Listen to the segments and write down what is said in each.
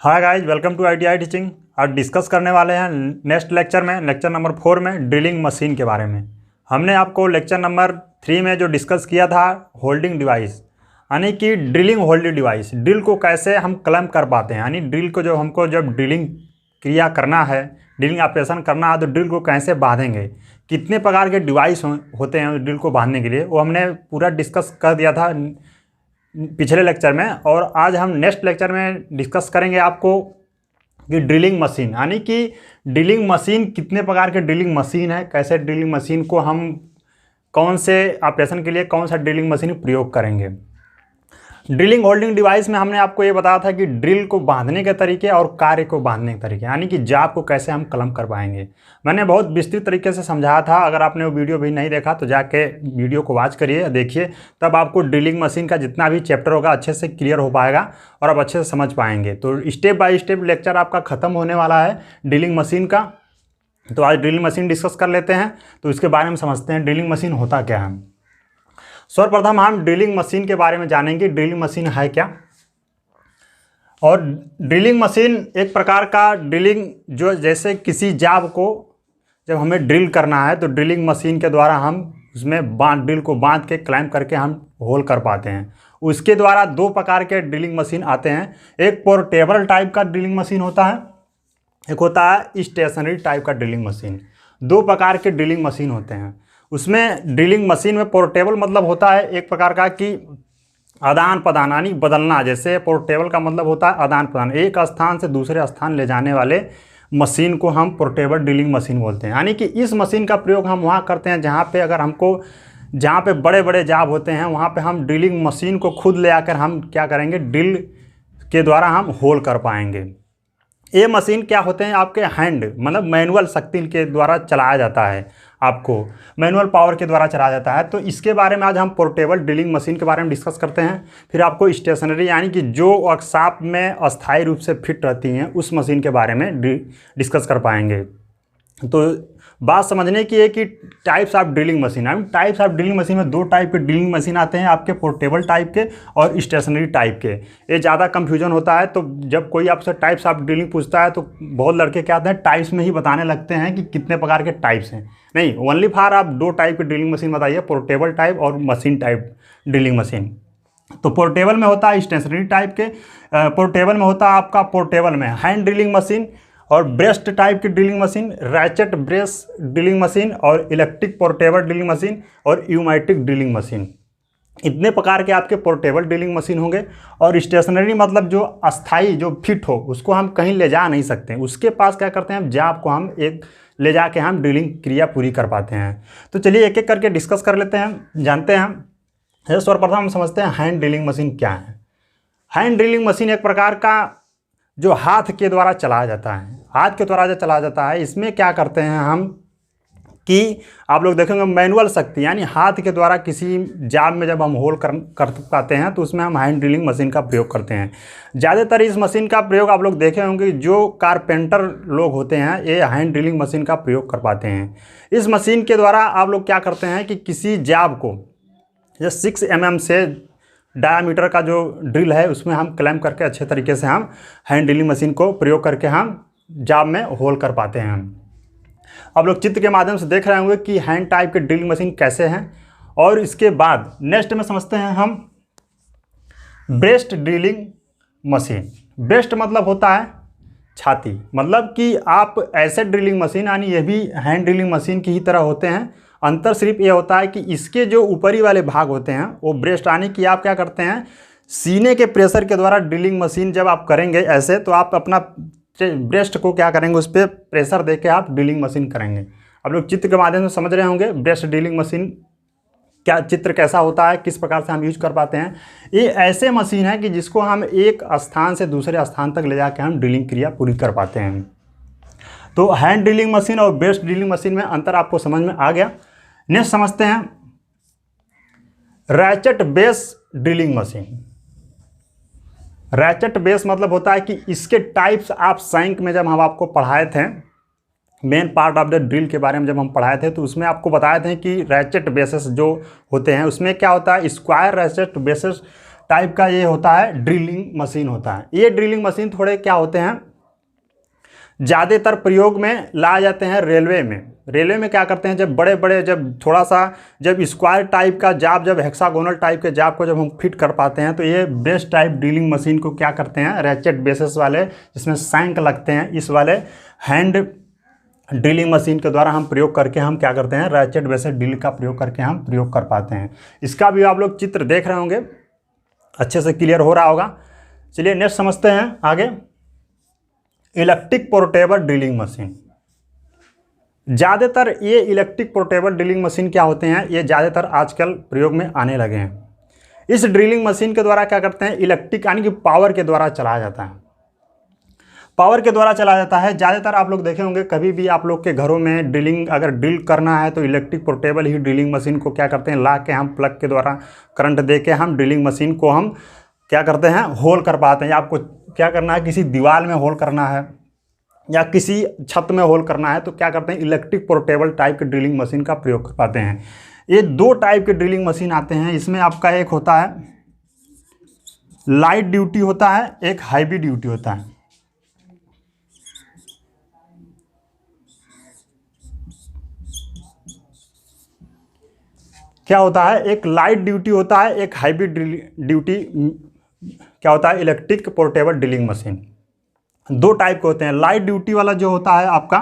Hi guys, welcome to ITI teaching. आज discuss करने वाले हैं नेक्स्ट लेक्चर में, लेक्चर नंबर 4 में ड्रिलिंग मशीन के बारे में। हमने आपको लेक्चर नंबर 3 में जो डिस्कस किया था होल्डिंग डिवाइस, यानी कि ड्रिलिंग होल्डिंग डिवाइस, ड्रिल को कैसे हम क्लैंप कर पाते हैं, यानी ड्रिल को जब ड्रिलिंग क्रिया करना है, ड्रिलिंग ऑपरेशन करना है तो ड्रिल को कैसे बांधेंगे, कितने प्रकार के डिवाइस होते हैं ड्रिल को बांधने के लिए, वो हमने पूरा डिस्कस कर दिया था पिछले लेक्चर में। और आज हम नेक्स्ट लेक्चर में डिस्कस करेंगे आपको कि ड्रिलिंग मशीन, यानी कि ड्रिलिंग मशीन कितने प्रकार के ड्रिलिंग मशीन है, कैसे ड्रिलिंग मशीन को हम कौन से ऑपरेशन के लिए कौन सा ड्रिलिंग मशीन प्रयोग करेंगे। ड्रिलिंग होल्डिंग डिवाइस में हमने आपको ये बताया था कि ड्रिल को बांधने के तरीके और कार्य को बांधने के तरीके, यानी कि जाब को कैसे हम क्लैंप कर पाएंगे। मैंने बहुत विस्तृत तरीके से समझाया था। अगर आपने वो वीडियो भी नहीं देखा तो जाके वीडियो को वॉच करिए, देखिए, तब आपको ड्रिलिंग मशीन का जितना भी चैप्टर होगा अच्छे से क्लियर हो पाएगा और आप अच्छे से समझ पाएंगे। तो स्टेप बाय स्टेप लेक्चर आपका ख़त्म होने वाला है ड्रिलिंग मशीन का। तो आज ड्रिलिंग मशीन डिस्कस कर लेते हैं, तो इसके बारे में समझते हैं ड्रिलिंग मशीन होता क्या है। सर्वप्रथम हम ड्रिलिंग मशीन के बारे में जानेंगे, ड्रिलिंग मशीन है क्या। और ड्रिलिंग मशीन एक प्रकार का ड्रिलिंग, जो जैसे किसी जाब को जब हमें ड्रिल करना है तो ड्रिलिंग मशीन के द्वारा हम उसमें ड्रिल को बांध के क्लैंप करके हम होल कर पाते हैं। उसके द्वारा दो प्रकार के ड्रिलिंग मशीन आते हैं। एक पोर्टेबल टाइप का ड्रिलिंग मशीन होता है, एक होता है स्टेशनरी टाइप का ड्रिलिंग मशीन। दो प्रकार के ड्रिलिंग मशीन होते हैं। उसमें ड्रिलिंग मशीन में पोर्टेबल मतलब होता है एक प्रकार का कि आदान प्रदान, यानी बदलना। जैसे पोर्टेबल का मतलब होता है आदान प्रदान, एक स्थान से दूसरे स्थान ले जाने वाले मशीन को हम पोर्टेबल ड्रिलिंग मशीन बोलते हैं। यानी कि इस मशीन का प्रयोग हम वहाँ करते हैं जहाँ पे जहाँ पे बड़े बड़े जाब होते हैं, वहाँ पे हम ड्रिलिंग मशीन को खुद ले आकर हम क्या करेंगे, ड्रिल के द्वारा हम होल कर पाएंगे। ये मशीन क्या होते हैं, आपके हैंड मतलब मैनुअल शक्ति के द्वारा चलाया जाता है, आपको मैनुअल पावर के द्वारा चलाया जाता है। तो इसके बारे में आज हम पोर्टेबल ड्रिलिंग मशीन के बारे में डिस्कस करते हैं। फिर आपको स्टेशनरी, यानी कि जो वर्कशॉप में अस्थायी रूप से फिट रहती हैं, उस मशीन के बारे में डिस्कस कर पाएंगे। तो बात समझने की है कि types of drilling machine, types of drilling machine में दो टाइप के ड्रिलिंग मशीन आते हैं आपके, पोर्टेबल टाइप के और स्टेशनरी टाइप के। ये ज़्यादा कंफ्यूजन होता है, तो जब कोई आपसे टाइप्स ऑफ ड्रिलिंग पूछता है तो बहुत लड़के क्या आते हैं, टाइप्स में ही बताने लगते हैं कि कितने प्रकार के टाइप्स हैं। नहीं, ओनली फॉर आप दो टाइप के ड्रिलिंग मशीन बताइए, पोर्टेबल टाइप और मशीन टाइप ड्रिलिंग मशीन। तो पोर्टेबल में होता है स्टेशनरी टाइप के, पोर्टेबल में होता है आपका पोर्टेबल में हैंड ड्रिलिंग मशीन और ब्रेस्ट टाइप की drilling machine, ratchet brace drilling machine और इलेक्ट्रिक पोर्टेबल ड्रिलिंग मशीन और यूमैटिक ड्रिलिंग मशीन। इतने प्रकार के आपके पोर्टेबल ड्रिलिंग मशीन होंगे। और स्टेशनरी मतलब जो अस्थाई, जो फिट हो, उसको हम कहीं ले जा नहीं सकते, उसके पास क्या करते हैं, जाब को हम एक ले जाके हम ड्रिलिंग क्रिया पूरी कर पाते हैं। तो चलिए एक एक करके डिस्कस कर लेते हैं, जानते हैं। सर्वप्रथम हम समझते हैं हैंड ड्रिलिंग मशीन क्या है। हैंड ड्रिलिंग मशीन एक प्रकार का जो हाथ के द्वारा चलाया जाता है, हाथ के द्वारा जो चलाया जाता है। इसमें क्या करते हैं हम कि आप लोग देखेंगे मैनुअल शक्ति, यानी हाथ के द्वारा किसी जाब में जब हम होल कर पाते हैं तो उसमें हम हैंड ड्रिलिंग मशीन का प्रयोग करते हैं। ज़्यादातर इस मशीन का प्रयोग आप लोग देखे होंगे, जो कारपेंटर लोग होते हैं ये हैंड ड्रिलिंग मशीन का प्रयोग कर पाते हैं। इस मशीन के द्वारा आप लोग क्या करते हैं कि किसी जाब को जो 6 mm से डायामीटर का जो ड्रिल है उसमें हम क्लैंप करके अच्छे तरीके से हम हैंड ड्रिलिंग मशीन को प्रयोग करके हम जाब में होल कर पाते हैं। आप लोग चित्र के माध्यम से देख रहे होंगे कि हैंड टाइप के ड्रिलिंग मशीन कैसे हैं। और इसके बाद नेक्स्ट में समझते हैं हम ब्रेस्ट ड्रिलिंग मशीन। ब्रेस्ट मतलब होता है छाती, मतलब कि आप ऐसे ड्रिलिंग मशीन, यानी ये भी हैंड ड्रिलिंग मशीन की ही तरह होते हैं। अंतर सिर्फ ये होता है कि इसके जो ऊपरी वाले भाग होते हैं वो ब्रेस्ट, यानी कि आप क्या करते हैं, सीने के प्रेशर के द्वारा ड्रिलिंग मशीन जब आप करेंगे ऐसे, तो आप अपना ब्रेस्ट को क्या करेंगे, उस पर प्रेशर देके आप ड्रिलिंग मशीन करेंगे। आप लोग चित्र के माध्यम से समझ रहे होंगे ब्रेस्ट ड्रिलिंग मशीन क्या, चित्र कैसा होता है, किस प्रकार से हम यूज कर पाते हैं। ये ऐसे मशीन है कि जिसको हम एक स्थान से दूसरे स्थान तक ले जाके हम ड्रिलिंग क्रिया पूरी कर पाते हैं। तो हैंड ड्रिलिंग मशीन और ब्रेस्ट ड्रिलिंग मशीन में अंतर आपको समझ में आ गया। नेक्स्ट समझते हैं ratchet base drilling machine. Ratchet base मतलब होता है कि इसके टाइप्स ऑफ सैंक में जब हम आपको पढ़ाए थे, main part of the drill के बारे में जब हम पढ़ाए थे, तो उसमें आपको बताए थे कि रैचेट बेसेस जो होते हैं उसमें क्या होता है, स्क्वायर रैचेट बेसेस टाइप का ये होता है ड्रिलिंग मशीन होता है। ये ड्रिलिंग मशीन थोड़े क्या होते हैं, ज़्यादातर प्रयोग में लाए जाते हैं रेलवे में। रेलवे में क्या करते हैं, जब बड़े बड़े, जब थोड़ा सा, जब स्क्वायर टाइप का जाब, जब हेक्सागोनल टाइप के जाब को जब हम फिट कर पाते हैं, तो ये ब्रेस टाइप ड्रिलिंग मशीन को क्या करते हैं, रैचेट बेसेस वाले जिसमें सैंक लगते हैं, इस वाले हैंड ड्रिलिंग मशीन के द्वारा हम प्रयोग करके हम क्या करते हैं, रैचेट बेसेस ड्रिल का प्रयोग करके हम प्रयोग कर पाते हैं। इसका भी आप लोग चित्र देख रहे होंगे, अच्छे से क्लियर हो रहा होगा। चलिए नेक्स्ट समझते हैं आगे। Electric portable drilling machine. ज़्यादातर ये इलेक्ट्रिक पोर्टेबल ड्रिलिंग मशीन क्या होते हैं, ये ज़्यादातर आजकल प्रयोग में आने लगे हैं। इस ड्रिलिंग मशीन के द्वारा क्या करते हैं, इलेक्ट्रिक यानी कि पावर के द्वारा चलाया जाता है। पावर के द्वारा चलाया जाता है। ज़्यादातर आप लोग देखे होंगे, कभी भी आप लोग के घरों में ड्रिलिंग अगर ड्रिल करना है तो इलेक्ट्रिक पोर्टेबल ही ड्रिलिंग मशीन को क्या करते हैं, ला के हम प्लग के द्वारा करंट दे के हम ड्रिलिंग मशीन को हम क्या करते हैं, होल कर पाते हैं। या आपको क्या करना है, किसी दीवार में होल करना है या किसी छत में होल करना है, तो क्या करते हैं, इलेक्ट्रिक पोर्टेबल टाइप के ड्रिलिंग मशीन का प्रयोग कर पाते हैं। ये दो टाइप के ड्रिलिंग मशीन आते हैं। इसमें आपका एक होता है लाइट ड्यूटी होता है, एक हैवी ड्यूटी होता है। क्या होता है, एक लाइट ड्यूटी होता है, एक हैवी ड्यूटी क्या होता है, इलेक्ट्रिक पोर्टेबल ड्रिलिंग मशीन। दो टाइप के होते हैं। लाइट ड्यूटी वाला जो होता है आपका,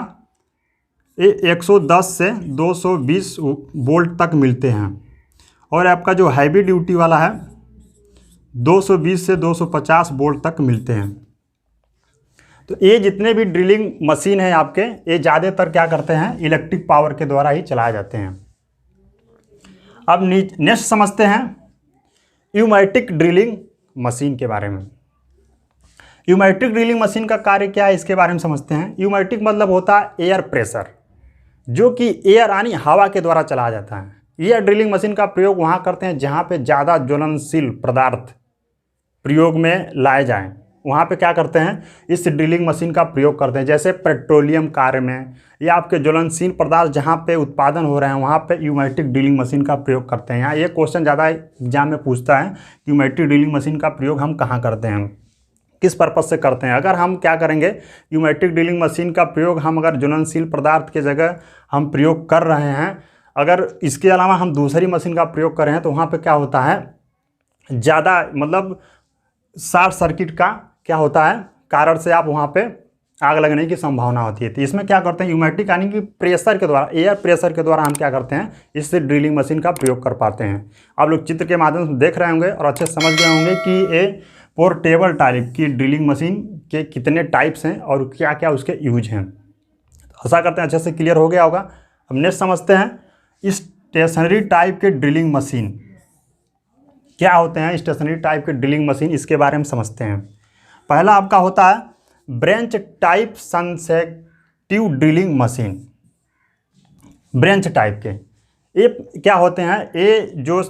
ये 110 से 220 वोल्ट तक मिलते हैं, और आपका जो हैवी ड्यूटी वाला है 220 से 250 वोल्ट तक मिलते हैं। तो ये जितने भी ड्रिलिंग मशीन है आपके, ये ज़्यादातर क्या करते हैं, इलेक्ट्रिक पावर के द्वारा ही चलाए जाते हैं। अब नेक्स्ट समझते हैं न्यूमेटिक ड्रिलिंग मशीन के बारे में। न्यूमेटिक ड्रिलिंग मशीन का कार्य क्या है, इसके बारे में समझते हैं। न्यूमेटिक मतलब होता है एयर प्रेशर, जो कि एयर यानी हवा के द्वारा चलाया जाता है। यह ड्रिलिंग मशीन का प्रयोग वहाँ करते हैं जहाँ पे ज़्यादा ज्वलनशील पदार्थ प्रयोग में लाए जाएं, वहाँ पे क्या करते हैं, इस ड्रिलिंग मशीन का प्रयोग करते हैं। जैसे पेट्रोलियम कार्य में या आपके ज्वलनशील पदार्थ जहाँ पे उत्पादन हो रहे हैं, वहाँ पे न्यूमेटिक ड्रिलिंग मशीन का प्रयोग करते हैं। यहाँ ये क्वेश्चन ज़्यादा एग्जाम में पूछता है, न्यूमेटिक ड्रिलिंग मशीन का प्रयोग हम कहाँ करते हैं, किस पर्पज़ से करते हैं। अगर हम क्या करेंगे, न्यूमेटिक ड्रिलिंग मशीन का प्रयोग हम अगर ज्वलनशील पदार्थ की जगह हम प्रयोग कर रहे हैं, अगर इसके अलावा हम दूसरी मशीन का प्रयोग कर रहे हैं, तो वहाँ पे क्या होता है, ज़्यादा मतलब शॉर्ट सर्किट का क्या होता है, कारण से आप वहाँ पे आग लगने की संभावना होती है। तो इसमें क्या करते हैं, न्यूमेटिक यानी कि प्रेशर के द्वारा, एयर प्रेशर के द्वारा हम क्या करते हैं, इस ड्रिलिंग मशीन का प्रयोग कर पाते हैं। आप लोग चित्र के माध्यम से देख रहे होंगे और अच्छे समझ गए होंगे कि ये पोर्टेबल टाइप की ड्रिलिंग मशीन के कितने टाइप्स हैं और क्या क्या उसके यूज हैं। आशा करते हैं अच्छे से क्लियर हो गया होगा। अब नेक्स्ट समझते हैं स्टेशनरी टाइप के ड्रिलिंग मशीन क्या होते हैं। स्टेशनरी टाइप के ड्रिलिंग मशीन, इसके बारे में समझते हैं। पहला आपका होता है bench type consecutive drilling machine. Bench type के ये क्या होते हैं, ये जो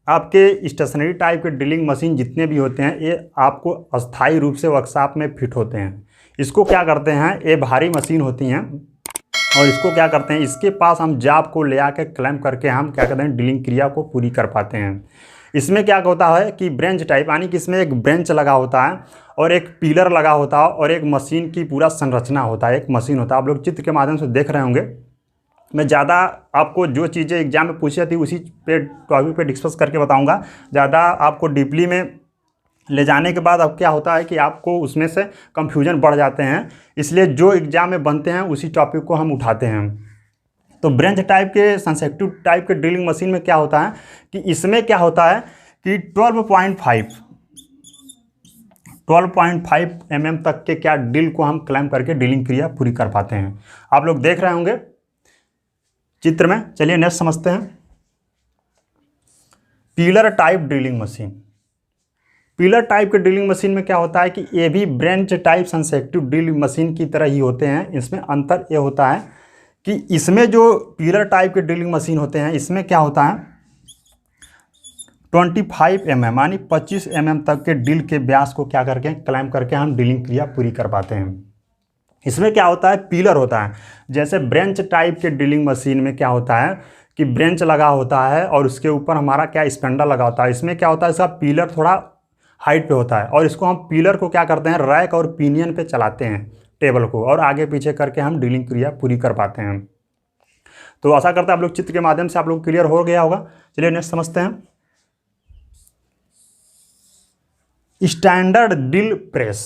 आपके स्टेशनरी टाइप के ड्रिलिंग मशीन जितने भी होते हैं, ये आपको अस्थायी रूप से वर्कशॉप में फिट होते हैं। इसको क्या करते हैं, ये भारी मशीन होती हैं और इसको क्या करते हैं, इसके पास हम जाब को ले आकर क्लैंप करके हम क्या करते हैं, ड्रिलिंग क्रिया को पूरी कर पाते हैं। इसमें क्या होता है कि ब्रेंच टाइप यानी कि इसमें एक ब्रेंच लगा होता है और एक पिलर लगा होता है और एक मशीन की पूरा संरचना होता है, एक मशीन होता है। आप लोग चित्र के माध्यम से देख रहे होंगे। मैं ज़्यादा आपको जो चीज़ें एग्जाम में पूछी जाती उसी पे टॉपिक पे डिस्कस करके बताऊंगा। ज़्यादा आपको डीपली में ले जाने के बाद अब क्या होता है कि आपको उसमें से कंफ्यूजन बढ़ जाते हैं, इसलिए जो एग्जाम में बनते हैं उसी टॉपिक को हम उठाते हैं। तो ब्रेंच टाइप के कंसेक्टिव टाइप के ड्रिलिंग मशीन में क्या होता है कि इसमें क्या होता है कि 12.5 mm तक के क्या ड्रिल को हम क्लैंप करके ड्रिलिंग क्रिया पूरी कर पाते हैं। आप लोग देख रहे होंगे चित्र में। चलिए नेक्स्ट समझते हैं pillar type drilling machine. Pillar type के ड्रिलिंग मशीन में क्या होता है कि ये भी bench type consecutive drilling machine की तरह ही होते हैं। इसमें अंतर ये होता है कि इसमें जो पिलर टाइप के ड्रिलिंग मशीन होते हैं, इसमें क्या होता है 25 mm यानी 25 mm तक के ड्रिल के व्यास को क्या करके क्लैंप करके हम ड्रिलिंग क्रिया पूरी कर पाते हैं। इसमें क्या होता है, पिलर होता है। जैसे ब्रेंच टाइप के ड्रिलिंग मशीन में क्या होता है कि ब्रेंच लगा होता है और उसके ऊपर हमारा क्या स्पैंडल लगा होता है। इसमें क्या होता है, इसका पिलर थोड़ा हाइट पे होता है और इसको हम पिलर को क्या करते हैं, रैक और पिनियन पे चलाते हैं टेबल को, और आगे पीछे करके हम ड्रिलिंग क्रिया पूरी कर पाते हैं। तो आशा करता है आप लोग चित्र के माध्यम से आप लोग क्लियर हो गया होगा। चलिए नेक्स्ट समझते हैं। Standard drill press,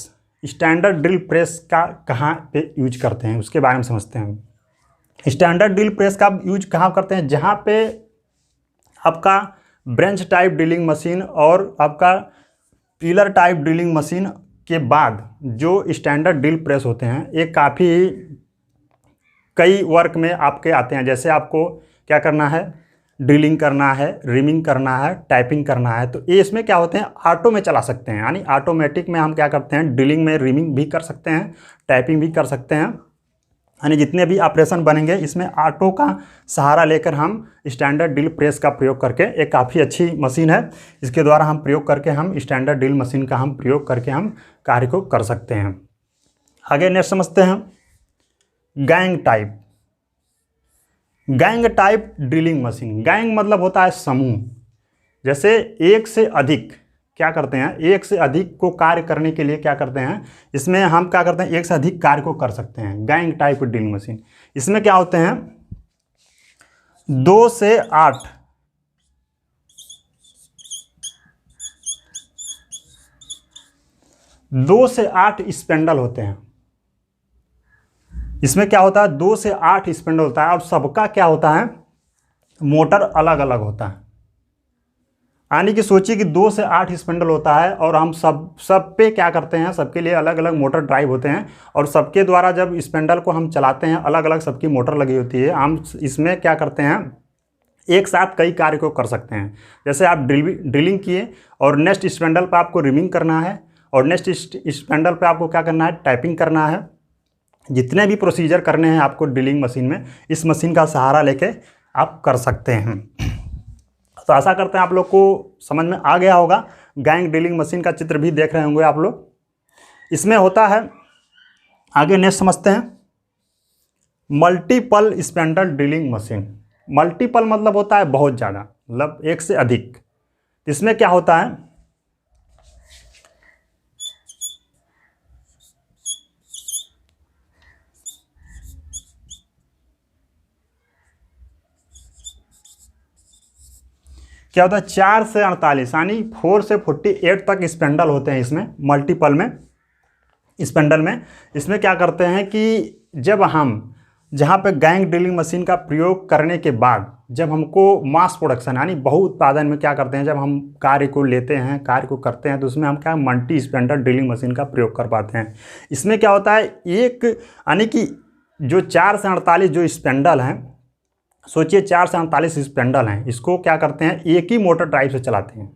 standard drill press का कहाँ पे यूज करते हैं उसके बारे में समझते हैं। स्टैंडर्ड ड्रिल प्रेस का यूज कहाँ करते हैं, जहाँ पे आपका ब्रेंच टाइप ड्रिलिंग मशीन और आपका पिलर टाइप ड्रिलिंग मशीन के बाद जो स्टैंडर्ड ड्रिल प्रेस होते हैं, ये काफ़ी कई वर्क में आपके आते हैं। जैसे आपको क्या करना है, ड्रिलिंग करना है, रिमिंग करना है, टाइपिंग करना है, तो ये इसमें क्या होते हैं, ऑटो में चला सकते हैं। यानी ऑटोमेटिक में हम क्या करते हैं, ड्रिलिंग में रिमिंग भी कर सकते हैं, टाइपिंग भी कर सकते हैं। यानी जितने भी ऑपरेशन बनेंगे इसमें ऑटो का सहारा लेकर हम स्टैंडर्ड ड्रिल प्रेस का प्रयोग करके, एक काफ़ी अच्छी मशीन है, इसके द्वारा हम प्रयोग करके हम स्टैंडर्ड ड्रिल मशीन का हम प्रयोग करके हम कार्य को कर सकते हैं। आगे नेक्स्ट समझते हैं gang type. Gang type drilling machine, gang मतलब होता है समूह। जैसे एक से अधिक क्या करते हैं, एक से अधिक को कार्य करने के लिए क्या करते हैं, इसमें हम क्या करते हैं, एक से अधिक कार्य को कर सकते हैं। गैंग टाइप ड्रिलिंग मशीन, इसमें क्या होते हैं, 2 से 8 2 से 8 स्पेंडल होते हैं। इसमें क्या होता है, 2 से 8 स्पेंडल होता है और सबका क्या होता है, मोटर अलग अलग होता है। यानी कि सोचिए कि 2 से 8 स्पेंडल होता है और हम सब पे क्या करते हैं, सबके लिए अलग अलग मोटर ड्राइव होते हैं और सबके द्वारा जब स्पेंडल को हम चलाते हैं, अलग अलग सबकी मोटर लगी होती है। हम इसमें क्या करते हैं, एक साथ कई कार्य को कर सकते हैं। जैसे आप ड्रिलिंग किए और नेक्स्ट स्पेंडल पर आपको रिमिंग करना है और नेक्स्ट स्पेंडल पर आपको क्या करना है, टाइपिंग करना है। जितने भी प्रोसीजर करने हैं आपको ड्रिलिंग मशीन में, इस मशीन का सहारा लेके आप कर सकते हैं। तो आशा करते हैं आप लोग को समझ में आ गया होगा। गैंग ड्रिलिंग मशीन का चित्र भी देख रहे होंगे आप लोग। इसमें होता है, आगे नेक्स्ट समझते हैं, multiple spindle drilling machine. Multiple मतलब होता है बहुत ज़्यादा, मतलब एक से अधिक। इसमें क्या होता है, क्या होता है, 4 से 48 यानी 4 से 48 तक स्पेंडल होते हैं इसमें, मल्टीपल में स्पेंडल में। इसमें क्या करते हैं कि जब हम जहाँ पे गैंग ड्रिलिंग मशीन का प्रयोग करने के बाद जब हमको मास प्रोडक्शन यानी बहु उत्पादन में क्या करते हैं, जब हम कार्य को लेते हैं, कार्य को करते हैं, तो उसमें हम क्या मल्टी स्पेंडल ड्रिलिंग मशीन का प्रयोग कर पाते हैं। इसमें क्या होता है, एक यानी कि जो 4 से 48 जो स्पेंडल हैं, सोचिए 4 से 48 स्पेंडल हैं, इसको क्या करते हैं, एक ही मोटर ड्राइव से चलाते हैं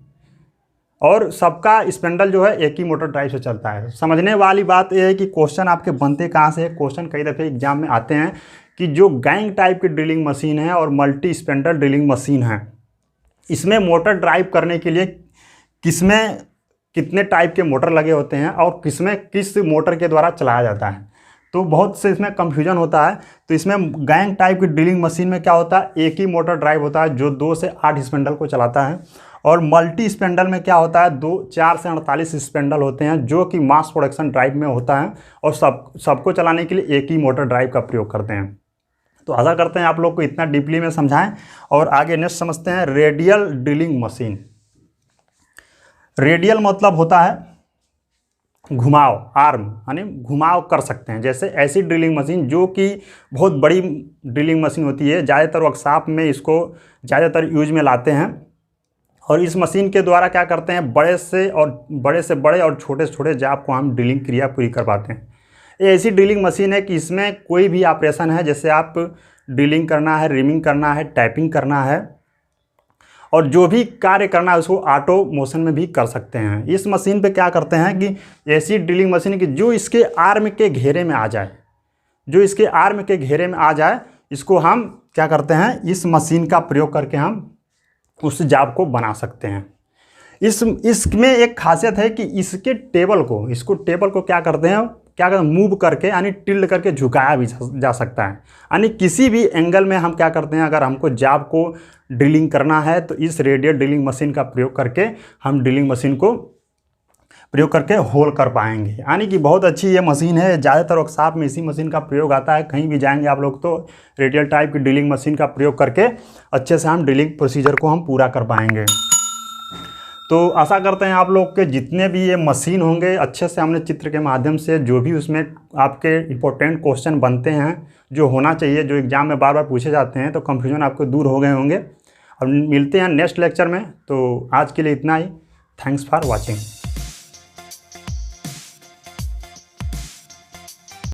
और सबका स्पेंडल जो है एक ही मोटर ड्राइव से चलता है। समझने वाली बात यह है कि क्वेश्चन आपके बनते कहाँ से है, क्वेश्चन कई दफ़े एग्जाम में आते हैं कि जो गैंग टाइप की ड्रिलिंग मशीन है और मल्टी स्पेंडल ड्रिलिंग मशीन है, इसमें मोटर ड्राइव करने के लिए किसमें कितने टाइप के मोटर लगे होते हैं और किसमें किस मोटर के द्वारा चलाया जाता है, तो बहुत से इसमें कंफ्यूजन होता है। तो इसमें गैंग टाइप की ड्रिलिंग मशीन में क्या होता है, एक ही मोटर ड्राइव होता है जो 2 से 8 स्पेंडल को चलाता है, और मल्टी स्पेंडल में क्या होता है, 4 से 48 स्पेंडल होते हैं जो कि मास प्रोडक्शन ड्राइव में होता है और सबको चलाने के लिए एक ही मोटर ड्राइव का प्रयोग करते हैं। तो आशा करते हैं आप लोग को इतना डीपली में समझाएं और आगे नेक्स्ट समझते हैं रेडियल ड्रिलिंग मशीन। रेडियल मतलब होता है घुमाव, आर्म यानी घुमाव कर सकते हैं। जैसे ऐसी ड्रिलिंग मशीन जो कि बहुत बड़ी ड्रिलिंग मशीन होती है, ज़्यादातर वर्कशॉप में इसको ज़्यादातर यूज में लाते हैं और इस मशीन के द्वारा क्या करते हैं, बड़े से बड़े और छोटे से छोटे जॉब को हम ड्रिलिंग क्रिया पूरी कर पाते हैं। ये ऐसी ड्रिलिंग मशीन है कि इसमें कोई भी ऑपरेशन है, जैसे आप ड्रिलिंग करना है, रिमिंग करना है, टाइपिंग करना है और जो भी कार्य करना है उसको ऑटो मोशन में भी कर सकते हैं। इस मशीन पे क्या करते हैं कि ऐसी ड्रिलिंग मशीन की जो इसके आर्म के घेरे में आ जाए, जो इसके आर्म के घेरे में आ जाए, इसको हम क्या करते हैं, इस मशीन का प्रयोग करके हम उस जॉब को बना सकते हैं। इसमें एक खासियत है कि इसको टेबल को क्या करते हैं, मूव करके यानी टिल्ड करके झुकाया भी जा सकता है। यानी किसी भी एंगल में हम क्या करते हैं, अगर हमको जॉब को ड्रिलिंग करना है तो इस रेडियल ड्रिलिंग मशीन का प्रयोग करके हम ड्रिलिंग मशीन को प्रयोग करके होल कर पाएंगे। यानी कि बहुत अच्छी ये मशीन है। ज़्यादातर वर्कशॉप में इसी मशीन का प्रयोग आता है। कहीं भी जाएंगे आप लोग तो रेडियल टाइप की ड्रिलिंग मशीन का प्रयोग करके अच्छे से हम ड्रिलिंग प्रोसीजर को हम पूरा कर पाएंगे। तो आशा करते हैं आप लोग के जितने भी ये मशीन होंगे अच्छे से हमने चित्र के माध्यम से जो भी उसमें आपके इंपॉर्टेंट क्वेश्चन बनते हैं, जो होना चाहिए, जो एग्ज़ाम में बार बार पूछे जाते हैं, तो कन्फ्यूजन आपको दूर हो गए होंगे। अब मिलते हैं नेक्स्ट लेक्चर में। तो आज के लिए इतना ही। Thanks for watching.